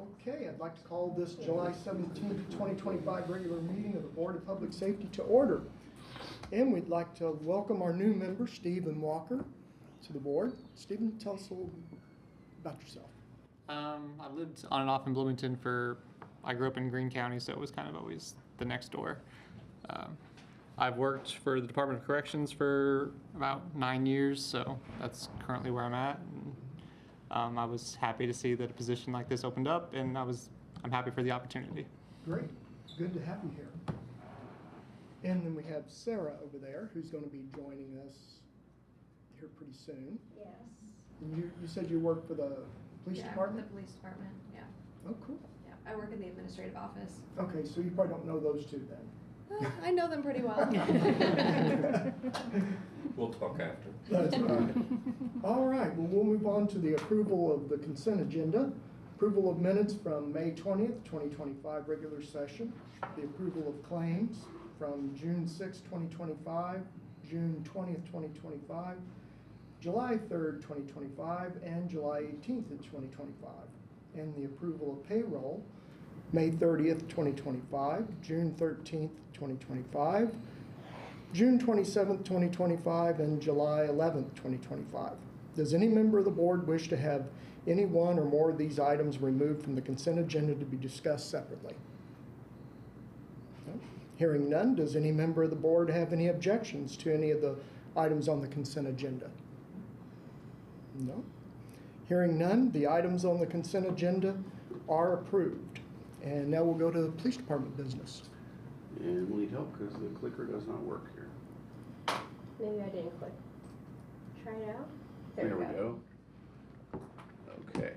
Okay, I'd like to call this July 17th, 2025 regular meeting of the Board of Public Safety to order. And we'd like to welcome our new member, Stephen Walker, to the board. Stephen, tell us a little about yourself. I've lived on and off in Bloomington I grew up in Greene County, so it was kind of always the next door. I've worked for the Department of Corrections for about 9 years, so that's currently where I'm at. And, I was happy to see that a position like this opened up, and I'm happy for the opportunity. Great, good to have you here. And then we have Sarah over there, who's going to be joining us here pretty soon. Yes. And you said you work for the police department? The police department, yeah. Oh, cool. Yeah, I work in the administrative office. Okay, so you probably don't know those two then. I know them pretty well. We'll talk after. That's right. All right, well, we'll move on to the approval of the consent agenda. Approval of minutes from May 20th, 2025 regular session. The approval of claims from June 6th, 2025, June 20th, 2025, July 3rd, 2025, and July 18th of 2025. And the approval of payroll, May 30th, 2025, June 13th, 2025, June 27th, 2025, and July 11th, 2025. Does any member of the board wish to have any one or more of these items removed from the consent agenda to be discussed separately? No? Hearing none, does any member of the board have any objections to any of the items on the consent agenda? No? Hearing none, the items on the consent agenda are approved. And now we'll go to the police department business. And we'll need help because the clicker does not work here. Maybe I didn't click. Try it out. There we go. Okay.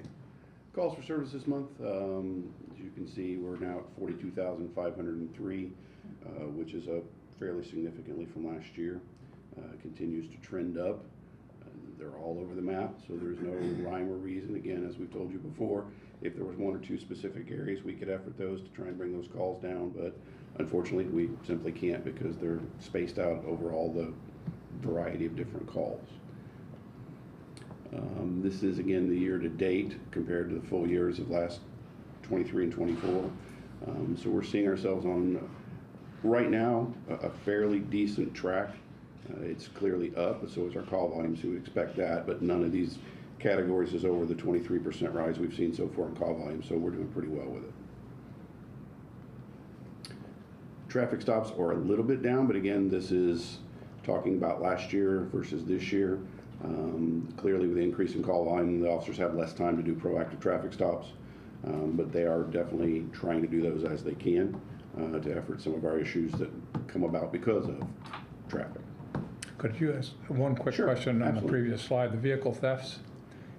Calls for service this month. As you can see, we're now at 42,503, which is up fairly significantly from last year. Continues to trend up. They're all over the map, so there's no rhyme or reason. Again, as we've told you before, if there was one or two specific areas, we could effort those to try and bring those calls down, but unfortunately, we simply can't because they're spaced out over all the variety of different calls. This is, again, the year-to-date compared to the full years of last 23 and 24. So we're seeing ourselves on, right now, a fairly decent track. It's clearly up, so is our call volume, so we expect that, but none of these categories is over the 23% rise we've seen so far in call volume, so we're doing pretty well with it. Traffic stops are a little bit down, but again, this is talking about last year versus this year. Clearly, with the increase in call volume, the officers have less time to do proactive traffic stops, but they are definitely trying to do those as they can to effort some of our issues that come about because of traffic. Could you ask one quick question on the previous slide? The vehicle thefts?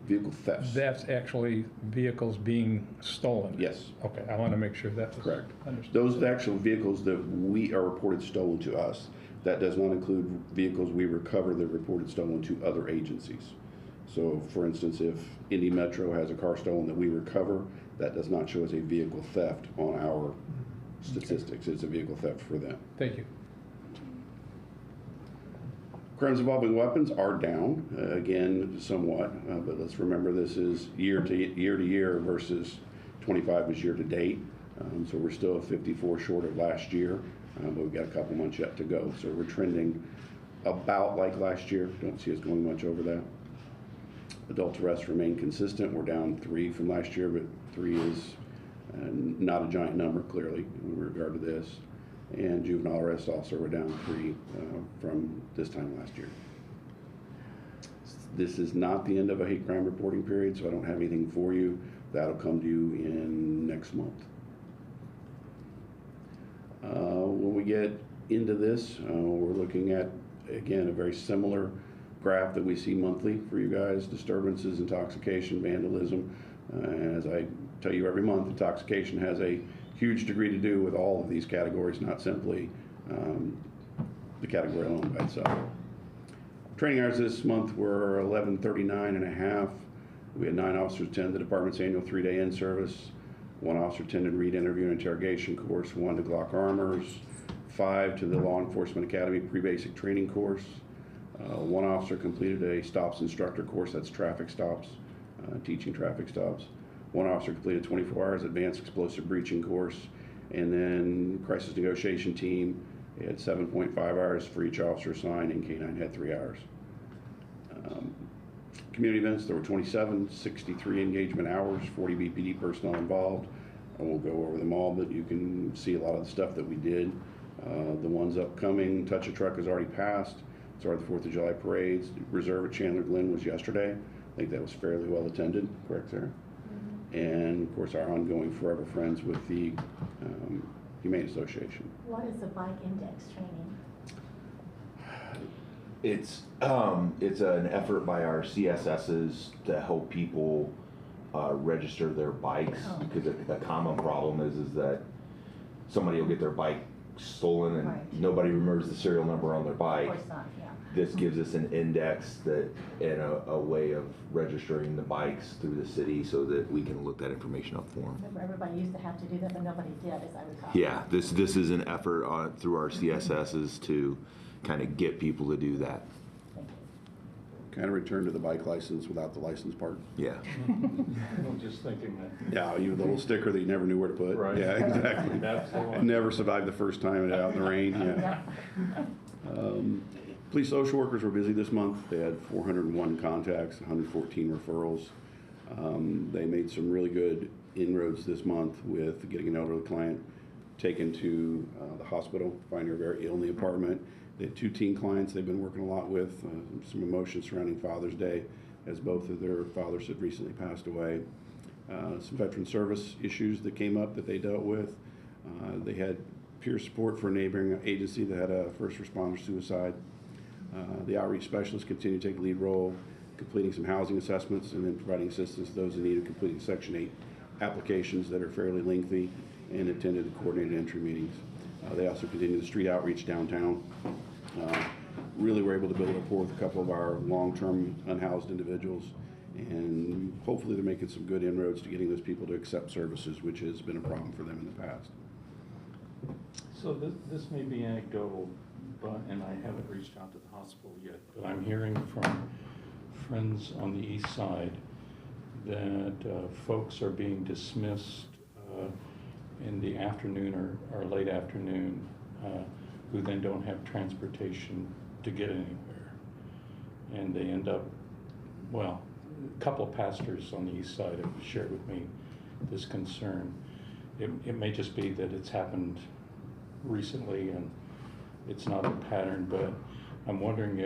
Vehicle thefts. That's actually vehicles being stolen? Yes. Okay, I want to make sure that's correct. Understood. Those are the actual vehicles that we are reported stolen to us. That does not include vehicles we recover that are reported stolen to other agencies. So, for instance, if Indy Metro has a car stolen that we recover, that does not show as a vehicle theft on our statistics. It's a vehicle theft for them. Thank you. Crimes involving weapons are down, again, somewhat, but let's remember this is year to year versus 25 is year to date. So we're still 54 short of last year, but we've got a couple months yet to go. So we're trending about like last year. Don't see us going much over that. Adult arrests remain consistent. We're down 3 from last year, but 3 is not a giant number, clearly, in regard to this. And juvenile arrests also were down 3 from this time last year. This is not the end of a hate crime reporting period, so I don't have anything for you. That'll come to you in next month. When we get into this, we're looking at, again, a very similar graph that we see monthly for you guys: disturbances, intoxication, vandalism. And as I tell you every month, intoxication has a huge degree to do with all of these categories, not simply the category alone by itself. Training hours this month were 1139 and a half. We had 9 officers attend the department's annual 3-day in-service. 1 officer attended read, interview, and interrogation course, 1 to Glock Armors, 5 to the Law Enforcement Academy pre-basic training course. 1 officer completed a stops instructor course, that's traffic stops, teaching traffic stops. One officer completed 24 hours advanced explosive breaching course. And then crisis negotiation team, they had 7.5 hours for each officer assigned, and K9 had 3 hours. Community events, there were 27, 63 engagement hours, 40 BPD personnel involved. I won't go over them all, but you can see a lot of the stuff that we did. The ones upcoming, Touch a Truck has already passed. So are the 4th of July parades. Reserve at Chandler Glen was yesterday. I think that was fairly well attended, correct, Sarah? And of course, our ongoing Forever Friends with the Humane Association. What is the bike index training? It's an effort by our CSSs to help people register their bikes, because the common problem is that somebody will get their bike stolen and Right. nobody remembers the serial number on their Of bike. course not, yeah. This gives us an index that and a way of registering the bikes through the city so that we can look that information up for them. Remember, everybody used to have to do that, but nobody did, as I recall. Yeah, this is an effort through our CSSs to kind of get people to do that. Thank you. Kind of return to the bike license without the license part. Yeah. I'm just thinking that. Yeah, you the little sticker that you never knew where to put. Right. Yeah, exactly. That's the one. Never survived the first time out in the rain. Yeah. Police social workers were busy this month. They had 401 contacts, 114 referrals. They made some really good inroads this month with getting an elderly client taken to the hospital, finding her very ill in the apartment. They had 2 teen clients they've been working a lot with, some emotion surrounding Father's Day, as both of their fathers had recently passed away. Some veteran service issues that came up that they dealt with. They had peer support for a neighboring agency that had a first responder suicide. The outreach specialists continue to take a lead role, completing some housing assessments and then providing assistance to those in need of completing Section 8 applications that are fairly lengthy, and attended the coordinated entry meetings. They also continue the street outreach downtown. Really were able to build a rapport with a couple of our long-term unhoused individuals, and hopefully they're making some good inroads to getting those people to accept services, which has been a problem for them in the past. So this may be anecdotal, and I haven't reached out to the hospital yet, but I'm hearing from friends on the east side that folks are being dismissed in the afternoon or late afternoon who then don't have transportation to get anywhere. And they end up, well, a couple of pastors on the east side have shared with me this concern. It may just be that it's happened recently and it's not a pattern, but I'm wondering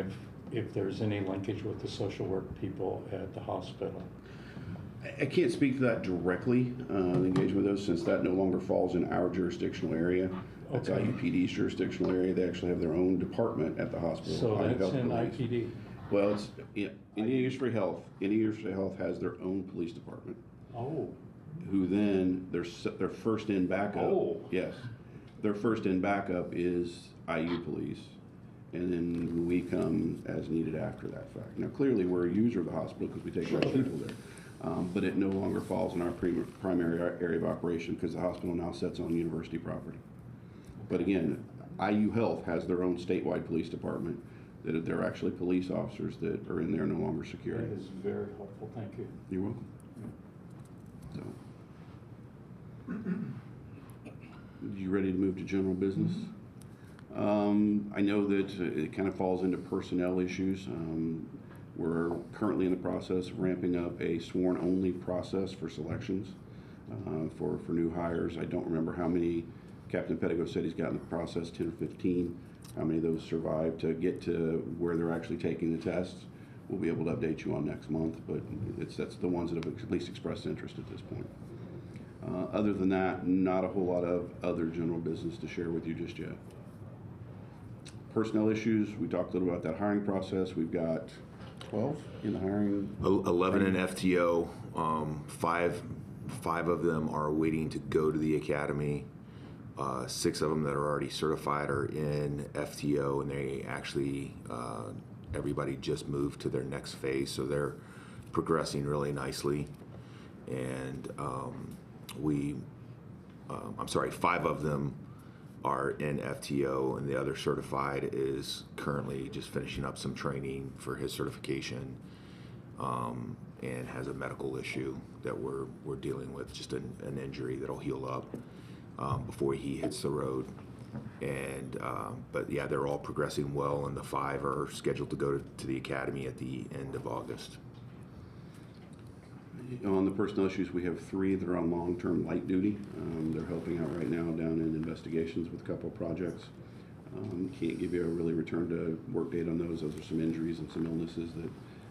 if there's any linkage with the social work people at the hospital. I can't speak to that directly, the engagement with those, since that no longer falls in our jurisdictional area. That's Okay. IUPD's jurisdictional area. They actually have their own department at the hospital. So IU that's Health in Police. IPD. Well, it's, Indiana Youth for Health. Indiana Youth for Health has their own police department, Oh, who then, their first in backup. Oh. Yes. Their first in backup is IU Police, and then we come as needed after that fact. Now, clearly, we're a user of the hospital because we take care of people there. But it no longer falls in our primary area of operation because the hospital now sits on university property. But again, IU Health has their own statewide police department that they're actually police officers that are in there no longer that security. is very helpful, thank you. You're welcome. So, you ready to move to general business? I know that it kind of falls into personnel issues. We're currently in the process of ramping up a sworn-only process for selections for new hires. I don't remember how many Captain Pettigo said he's got in the process, 10 or 15. How many of those survived to get to where they're actually taking the tests? We'll be able to update you on next month, but that's the ones that have at least expressed interest at this point. Other than that, not a whole lot of other general business to share with you just yet. Personnel issues, we talked a little about that hiring process. We've got 12 in the hiring. 11 in FTO. Five of them are waiting to go to the academy. 6 of them that are already certified are in FTO, and they actually everybody just moved to their next phase, so they're progressing really nicely. And 5 of them are in FTO, and the other certified is currently just finishing up some training for his certification. and has a medical issue that we're dealing with, just an injury that'll heal up before he hits the road. And but yeah, they're all progressing well, and the 5 are scheduled to go to the academy at the end of August. On the personnel issues, we have 3 that are on long-term light duty. They're helping out right now down in investigations with a couple of projects. Can't give you a really return to work date on those. Those are some injuries and some illnesses that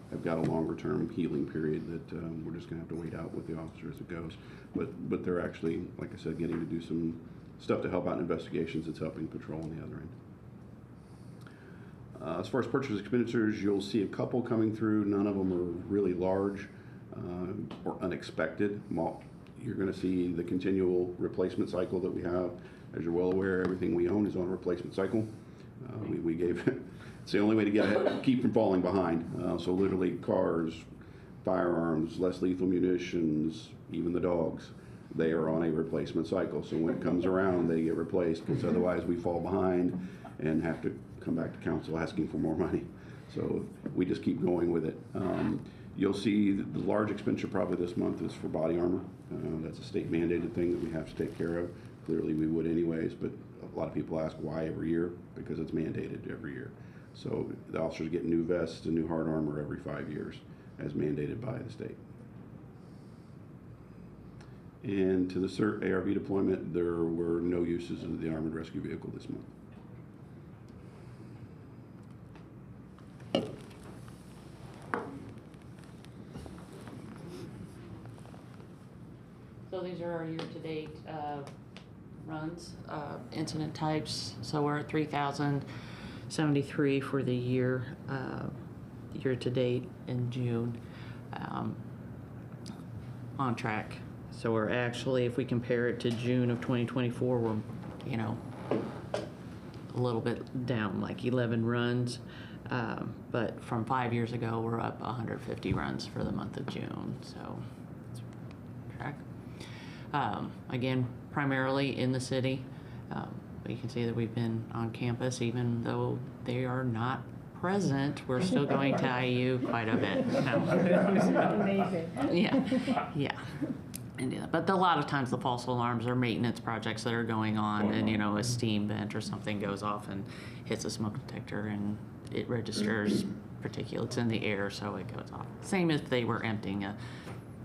have got a longer-term healing period that we're just going to have to wait out with the officer as it goes. But they're actually, like I said, getting to do some stuff to help out in investigations. It's helping patrol on the other end. As far as purchase expenditures, you'll see a couple coming through. None of them are really large or unexpected. You're going to see the continual replacement cycle that we have. As you're well aware, everything we own is on a replacement cycle. We gave it's the only way to get ahead, keep from falling behind. So literally cars, firearms, less lethal munitions, even the dogs, they are on a replacement cycle. So when it comes around, they get replaced, because otherwise we fall behind and have to come back to council asking for more money. So we just keep going with it. You'll see the large expenditure probably this month is for body armor. That's a state mandated thing that we have to take care of. Clearly we would anyways, but a lot of people ask why every year, because it's mandated every year. So the officers get new vests and new hard armor every 5 years as mandated by the state. And to the CERT ARV deployment, there were no uses of the armored rescue vehicle this month. So these are our year-to-date runs, incident types. So we're at 3,073 for the year, year-to-date in June, on track. So we're actually, if we compare it to June of 2024, we're, you know, a little bit down, like 11 runs. But from 5 years ago, we're up 150 runs for the month of June. So it's on track. Again, primarily in the city. But you can see that we've been on campus, even though they are not present, we're still going to IU quite a bit. Amazing. Yeah. And yeah, but a lot of times the false alarms are maintenance projects that are going on, and you know, a steam vent or something goes off and hits a smoke detector and it registers particulates in the air, so it goes off. Same if they were emptying a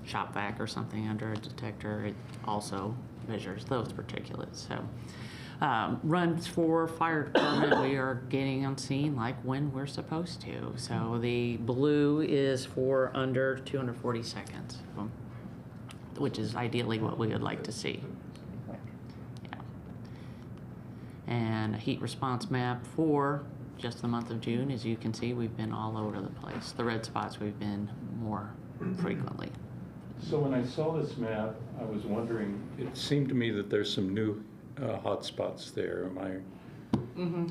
shop vac or something under a detector, it also measures those particulates. So runs for fire department, we are getting on scene like when we're supposed to. So the blue is for under 240 seconds, which is ideally what we would like to see. Yeah. And a heat response map for just the month of June. As you can see, we've been all over the place. The red spots we've been more frequently. So when I saw this map, I was wondering, it seemed to me that there's some new hot spots there. Am I?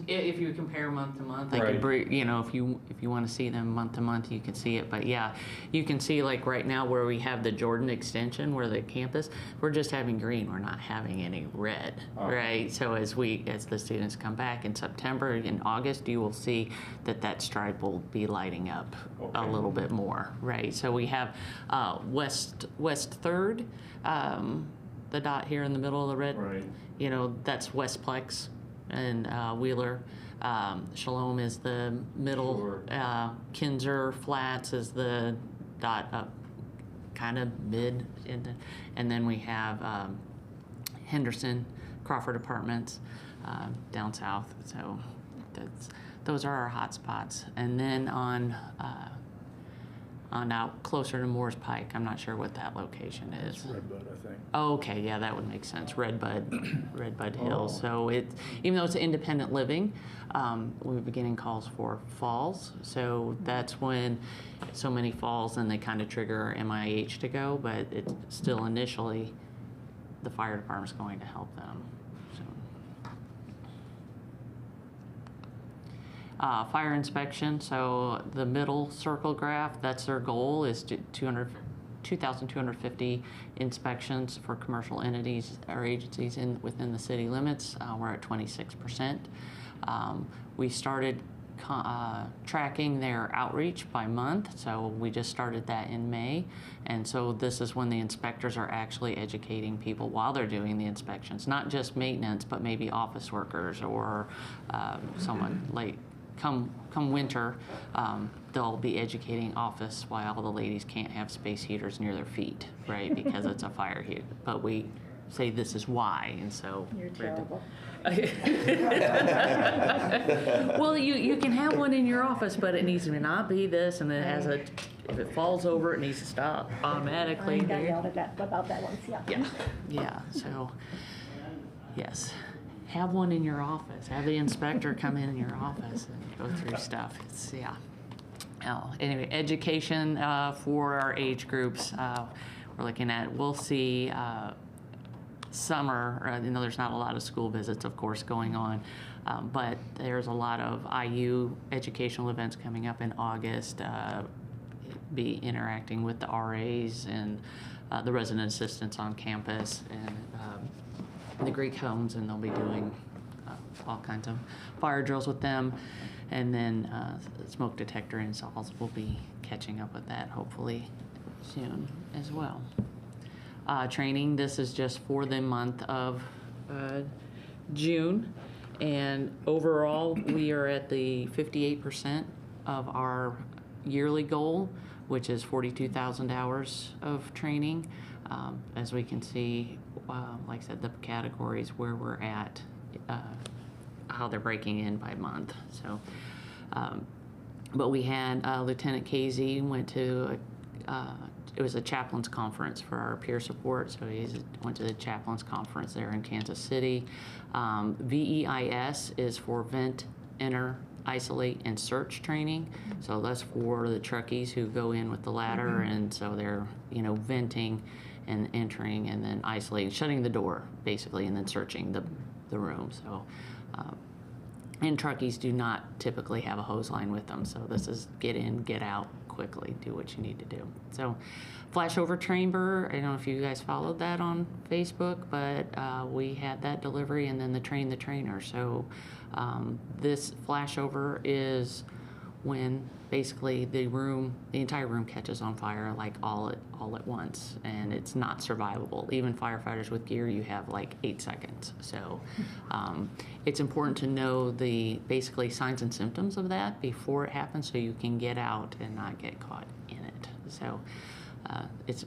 If you compare month to month, I Right. could, you know, if you want to see them month to month, you can see it. But yeah, you can see like right now where we have the Jordan extension, where the campus, we're just having green. We're not having any red, right? So as the students come back in September and August, you will see that stripe will be lighting up a little bit more, right? So we have West 3rd, the dot here in the middle of the red. Right. You know, that's Westplex. And Wheeler. Shalom is the middle. Sure. Kinzer Flats is the dot up, kind of mid. And then we have Henderson, Crawford Apartments down south. So those are our hot spots. And then on out closer to Moores Pike, I'm not sure what that location is. It's Redbud, I think. Oh, okay, yeah, that would make sense. Redbud Hills. So even though it's independent living, we've been getting calls for falls. So that's when so many falls and they kind of trigger MIH to go, but it's still initially the fire department's going to help them. So. Fire inspection, so the middle circle graph, that's their goal, is 2,250 inspections for commercial entities or agencies within the city limits. We're at 26%. We started tracking their outreach by month. So we just started that in May. And so this is when the inspectors are actually educating people while they're doing the inspections, not just maintenance, but maybe office workers or someone like come winter, they'll be educating office why all the ladies can't have space heaters near their feet, right? Because it's a fire heat. But we say this is why, and so You're terrible. well, you can have one in your office, but it needs to not be this, and it has a. If it falls over, it needs to stop automatically. I got yelled at about that once. Yeah. Yeah, yeah. So, yes, have one in your office. Have the inspector come in your office and go through stuff. It's yeah. Oh, anyway, education for our age groups. We're looking at. We'll see. Summer, there's not a lot of school visits, of course, going on, but there's a lot of IU educational events coming up in August, be interacting with the RAs and the resident assistants on campus and the Greek homes, and they'll be doing all kinds of fire drills with them. And then smoke detector installs, we'll be catching up with that hopefully soon as well. Training, this is just for the month of June, and overall we are at the 58% of our yearly goal, which is 42,000 hours of training. As we can see, like I said, the categories where we're at, how they're breaking in by month. So, but we had Lieutenant KZ went to it was a chaplain's conference for our peer support, so he went to the chaplain's conference there in Kansas City. VEIS is for vent, enter, isolate, and search training. So that's for the truckies who go in with the ladder, and so they're venting and entering and then isolating, shutting the door basically, and then searching the room. So. And truckies do not typically have a hose line with them, so this is get in, get out quickly, do what you need to do. So flashover chamber, I don't know if you guys followed that on Facebook, but we had that delivery, and then the train the trainer. So this flashover is when basically the entire room catches on fire like all at once, and it's not survivable. Even firefighters with gear, you have like 8 seconds. So it's important to know the basically signs and symptoms of that before it happens, so you can get out and not get caught in it. So it's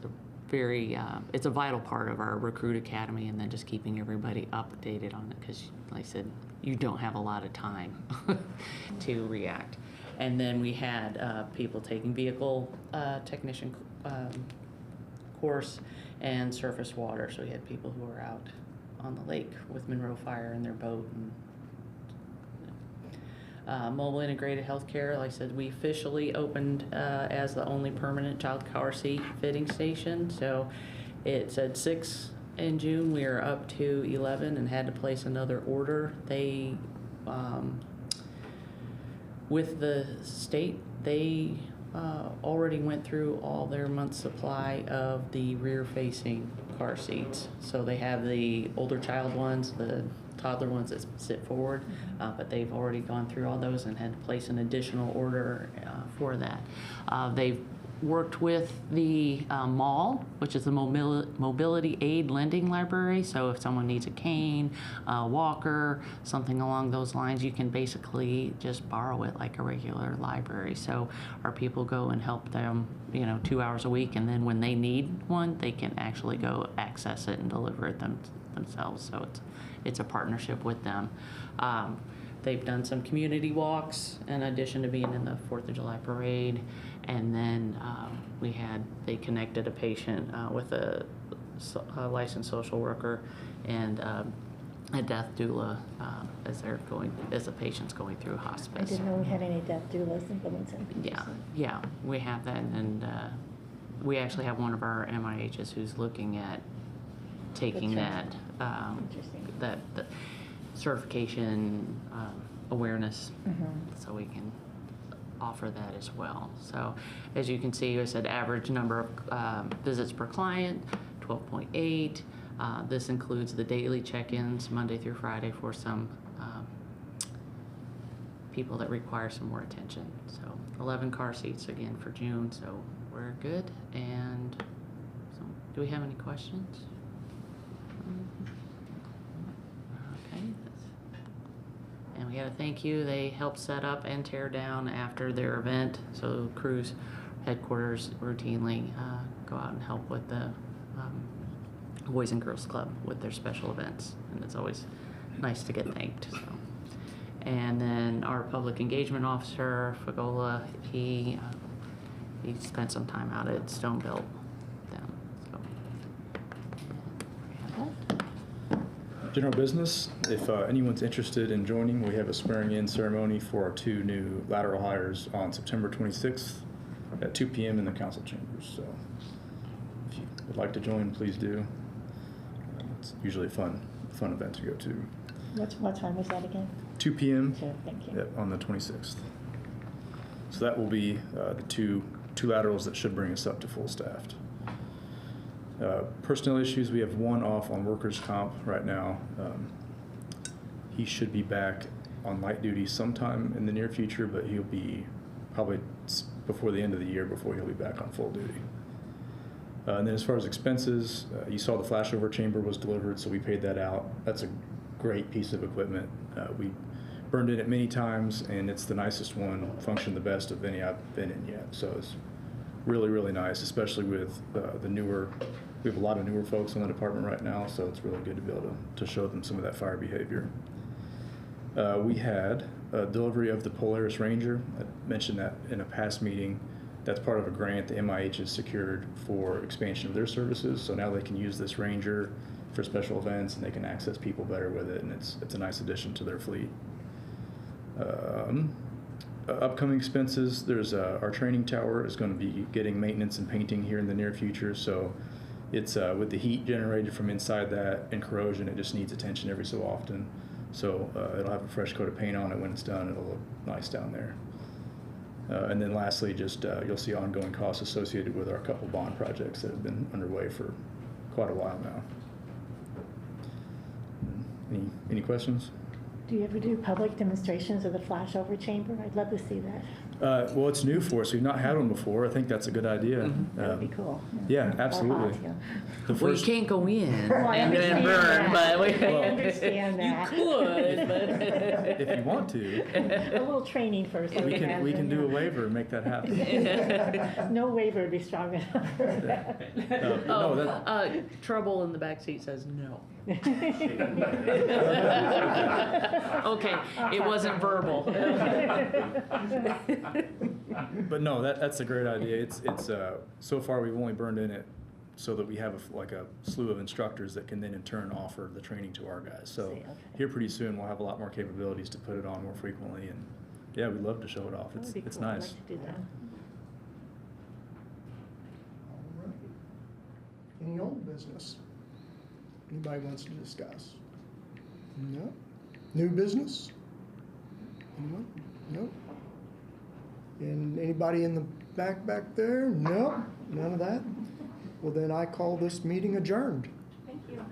it's a vital part of our recruit academy, and then just keeping everybody updated on it, because like I said, you don't have a lot of time to react. And then we had people taking vehicle technician course and surface water. So we had people who were out on the lake with Monroe Fire in their boat. And, mobile integrated healthcare, like I said, we officially opened as the only permanent child car seat fitting station. So it said 6 in June. We are up to 11 and had to place another order. They with the state, they already went through all their month's supply of the rear-facing car seats. So they have the older child ones, the toddler ones that sit forward, but they've already gone through all those and had to place an additional order for that. They've worked with the mall, which is the mobility aid lending library. So if someone needs a cane, a walker, something along those lines, you can basically just borrow it like a regular library. So our people go and help them, 2 hours a week, and then when they need one, they can actually go access it and deliver it themselves. So it's a partnership with them. They've done some community walks in addition to being in the 4th of July parade. And then they connected a patient with a licensed social worker and a death doula as the patient's going through hospice. I didn't know we had any death doulas in Bloomington. Yeah, we have that, and we actually have one of our MIHs who's looking at taking that the certification awareness, so we can offer that as well. So as you can see, I said average number of visits per client, 12.8. This includes the daily check-ins Monday through Friday for some people that require some more attention. So 11 car seats again for June, so we're good. And so, do we have any questions? Okay. And we got to thank you. They helped set up and tear down after their event. So Cruise headquarters routinely go out and help with the Boys and Girls Club with their special events, and it's always nice to get thanked. So. And then our public engagement officer, Fagola, he spent some time out at Stone Belt. General business, if anyone's interested in joining, we have a swearing-in ceremony for our 2 new lateral hires on September 26th at 2 p.m. in the council chambers. So if you would like to join, please do. It's usually a fun event to go to. What time was that again? 2 p.m. Sure, thank you. Yep, on the 26th. So that will be the two laterals that should bring us up to full staffed. Personnel issues, we have one off on workers' comp right now. He should be back on light duty sometime in the near future, but he'll be probably before the end of the year before he'll be back on full duty. And then as far as expenses, you saw the flashover chamber was delivered, so we paid that out. That's a great piece of equipment. We burned in it many times, and it's the nicest one, functioned the best of any I've been in yet. So it's really, really nice, especially with the newer, we have a lot of newer folks in the department right now, so it's really good to be able to show them some of that fire behavior. We had a delivery of the Polaris Ranger. I mentioned that in a past meeting. That's part of a grant the MIH has secured for expansion of their services, so now they can use this Ranger for special events, and they can access people better with it, and it's a nice addition to their fleet. Upcoming expenses, there's our training tower is going to be getting maintenance and painting here in the near future, so it's with the heat generated from inside that and corrosion, it just needs attention every so often. So it'll have a fresh coat of paint on it when it's done. It'll look nice down there. And then lastly, just you'll see ongoing costs associated with our couple bond projects that have been underway for quite a while now. Any questions? Do you ever do public demonstrations of the flashover chamber? I'd love to see that. Well, it's new for us. We've not had one before. I think that's a good idea. That would be cool. Yeah, absolutely. Or hot, yeah. The Well, you first, can't go in Well, I and then understand burn, that. but I understand that. You could, but. if you want to, A little training first. I we can imagine, do a yeah. waiver and make that happen. No waiver would be strong enough for that. No, that, Trouble in the back seat says no. Okay, it wasn't verbal. but no, that's a great idea. It's so far we've only burned in it so that we have like a slew of instructors that can then in turn offer the training to our guys. So See, okay. here pretty soon we'll have a lot more capabilities to put it on more frequently, and yeah, we'd love to show it off. That would be It's cool. I'd nice. like to do that. All right. Any old business? Anybody wants to discuss? No? New business? Anyone? No? And anybody in the back there? No? None of that? Well, then I call this meeting adjourned. Thank you.